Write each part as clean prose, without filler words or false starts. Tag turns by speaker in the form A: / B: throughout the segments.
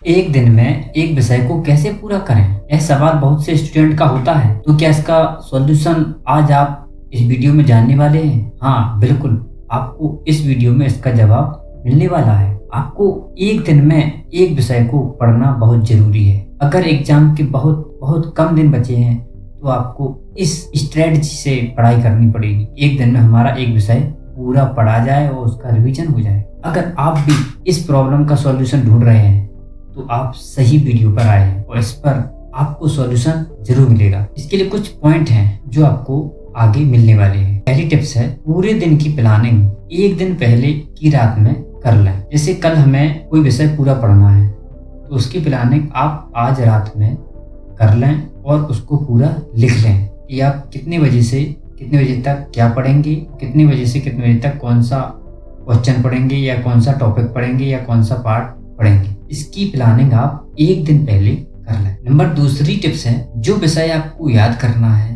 A: एक दिन में एक विषय को कैसे पूरा करें? यह सवाल बहुत से स्टूडेंट का होता है। तो क्या इसका सॉल्यूशन आज आप इस वीडियो में जानने वाले हैं? हाँ बिल्कुल, आपको इस वीडियो में इसका जवाब मिलने वाला है। आपको एक दिन में एक विषय को पढ़ना बहुत जरूरी है। अगर एग्जाम के बहुत बहुत कम दिन बचे हैं तो आपको इस स्ट्रेटजी से पढ़ाई करनी पड़ेगी। एक दिन में हमारा एक विषय पूरा पढ़ा जाए और उसका रिवीजन हो जाए। अगर आप भी इस प्रॉब्लम का सॉल्यूशन ढूंढ रहे हैं तो आप सही वीडियो पर आए हैं और इस पर आपको सॉल्यूशन जरूर मिलेगा। इसके लिए कुछ पॉइंट हैं जो आपको आगे मिलने वाले हैं। पहली टिप्स है, पूरे दिन की प्लानिंग एक दिन पहले की रात में कर लें। जैसे कल हमें कोई विषय पूरा पढ़ना है तो उसकी प्लानिंग आप आज रात में कर लें और उसको पूरा लिख लें कि आप कितने बजे से कितने बजे तक क्या पढ़ेंगे, कितने बजे से कितने बजे तक कौन सा क्वेश्चन पढ़ेंगे या कौन सा टॉपिक पढ़ेंगे या कौन सा पार्ट पढ़ेंगे। इसकी प्लानिंग आप एक दिन पहले कर लें। नंबर दूसरी टिप्स है, जो विषय आपको याद करना है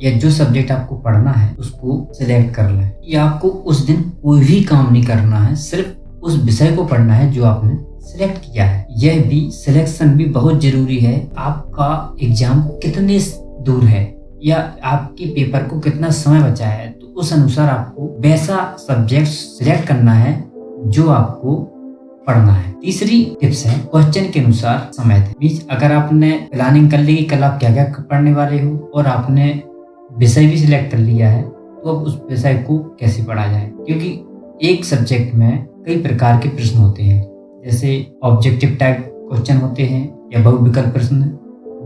A: या जो सब्जेक्ट आपको पढ़ना है उसको सिलेक्ट कर लें। ये आपको उस दिन कोई भी काम नहीं करना है, सिर्फ उस विषय को पढ़ना है जो आपने सिलेक्ट किया है। यह भी सिलेक्शन भी बहुत जरूरी है। आपका एग्जाम कितने दूर है या आपके पेपर को कितना समय बचा है, तो उस अनुसार आपको वैसा सब्जेक्ट सिलेक्ट करना है जो आपको पढ़ना है। तीसरी टिप्स है, क्वेश्चन के अनुसार समय दें। अगर आपने प्लानिंग कर ली कि कल आप क्या क्या पढ़ने वाले हो और आपने विषय भी सिलेक्ट कर लिया है तो अब उस विषय को कैसे पढ़ा जाए, क्योंकि एक सब्जेक्ट में कई प्रकार के प्रश्न होते हैं। जैसे ऑब्जेक्टिव टाइप क्वेश्चन होते हैं या बहुविकल्प प्रश्न,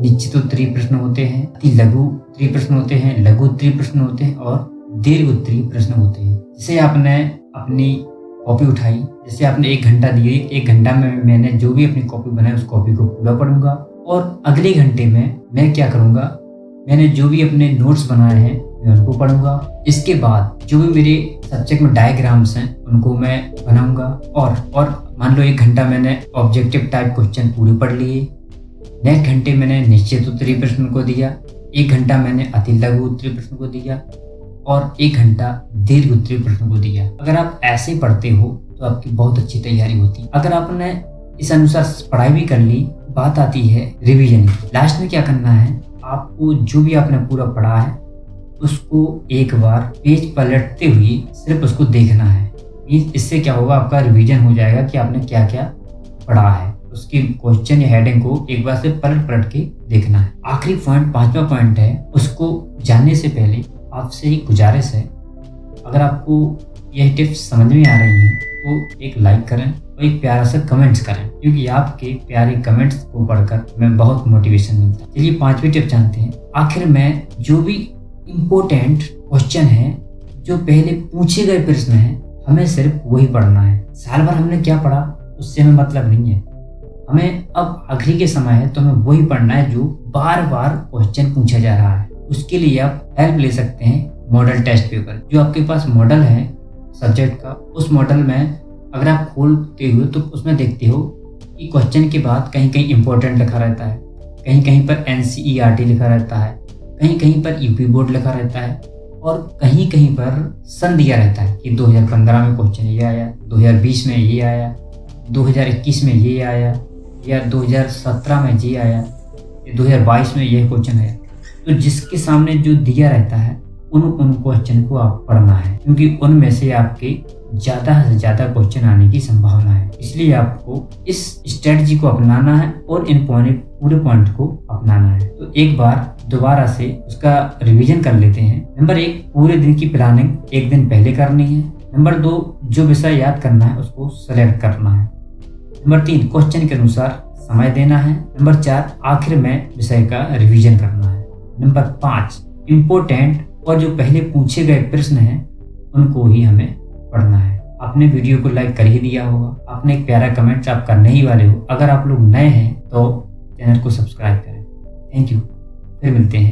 A: निश्चित उत्तरीय प्रश्न होते हैं, अति लघु उत्तरीय प्रश्न होते हैं, लघु उत्तरीय प्रश्न होते हैं और दीर्घ उत्तरीय प्रश्न होते हैं। जैसे आपने अपनी कॉपी उठाई, जैसे आपने 1 घंटा दिए, 1 घंटा में मैंने जो भी अपनी कॉपी बनाई उस कॉपी को पूरा पढ़ूंगा और अगले घंटे में मैं क्या करूंगा, मैंने जो भी अपने नोट्स बनाए हैं मैं उनको पढ़ूंगा। इसके बाद जो भी मेरे सब्जेक्ट में डायग्राम्स हैं उनको मैं बनाऊंगा और मान लो 1 घंटा मैंने ऑब्जेक्टिव टाइप क्वेश्चन पूरे पढ़ लिए, नेक्स्ट घंटे मैंने निश्चित उत्तरीय प्रश्न को दिया, 1 घंटा मैंने अति लघु उत्तरीय प्रश्न को दिया और 1 घंटा दीर्घ उत्तरीय प्रश्न को दिया। अगर आप ऐसे पढ़ते हो तो आपकी बहुत अच्छी तैयारी होती है। अगर आपने इस अनुसार पढ़ाई भी कर ली, बात आती है रिवीजन की। लास्ट में क्या करना है, आपको जो भी आपने पूरा पढ़ा है उसको एक बार पेज पलटते हुए सिर्फ उसको देखना है। इससे क्या होगा, आपका रिवीजन हो जाएगा कि आपने क्या क्या पढ़ा है। उसके क्वेश्चन या हेडिंग को एक बार से पलट के देखना है। आखिरी पॉइंट, 5वां पॉइंट है, उसको जानने से पहले आपसे एक गुजारिश है, अगर आपको यह टिप्स समझ में आ रही हैं तो एक लाइक करें और एक प्यारा सा कमेंट्स करें, क्योंकि आपके प्यारे कमेंट्स को पढ़कर हमें बहुत मोटिवेशन मिलता है। चलिए 5वीं टिप जानते हैं। आखिर में जो भी इम्पोर्टेंट क्वेश्चन है, जो पहले पूछे गए प्रश्न है, हमें सिर्फ वही पढ़ना है। साल भर हमने क्या पढ़ा उससे हमें मतलब नहीं है। हमें अब आखिरी के समय है तो हमें वही पढ़ना है जो बार बार क्वेश्चन पूछा जा रहा है। उसके लिए आप हेल्प ले सकते हैं मॉडल टेस्ट पेपर। जो आपके पास मॉडल है सब्जेक्ट का, उस मॉडल में अगर आप खोलते हो तो उसमें देखते हो कि क्वेश्चन के बाद कहीं कहीं इंपॉर्टेंट लिखा रहता है, कहीं कहीं पर NCERT लिखा रहता है, कहीं कहीं पर यूपी बोर्ड लिखा रहता है और कहीं कहीं पर सन दिया रहता है कि 2015 में क्वेश्चन ये आया, 2020 में ये आया, 2021 में ये आया या 2017 में ये आया, 2022 में ये क्वेश्चन आया। तो जिसके सामने जो दिया रहता है उन क्वेश्चन को आप पढ़ना है, क्योंकि उनमें से आपके ज़्यादा से ज़्यादा क्वेश्चन आने की संभावना है। इसलिए आपको इस स्ट्रेटजी को अपनाना है और इन पूरे पॉइंट को अपनाना है। तो एक बार दोबारा से उसका रिवीजन कर लेते हैं। नंबर 1, पूरे दिन की प्लानिंग एक दिन पहले करनी है। नंबर 2, जो विषय याद करना है उसको सेलेक्ट करना है। नंबर 3, क्वेश्चन के अनुसार समय देना है। नंबर 4, आखिर में विषय का रिवीजन करना है। नंबर 5, इम्पोर्टेंट और जो पहले पूछे गए प्रश्न हैं उनको ही हमें पढ़ना है। आपने वीडियो को लाइक कर ही दिया होगा, आपने एक प्यारा कमेंट आप करने ही वाले हो। अगर आप लोग नए हैं तो चैनल को सब्सक्राइब करें। थैंक यू, फिर मिलते हैं।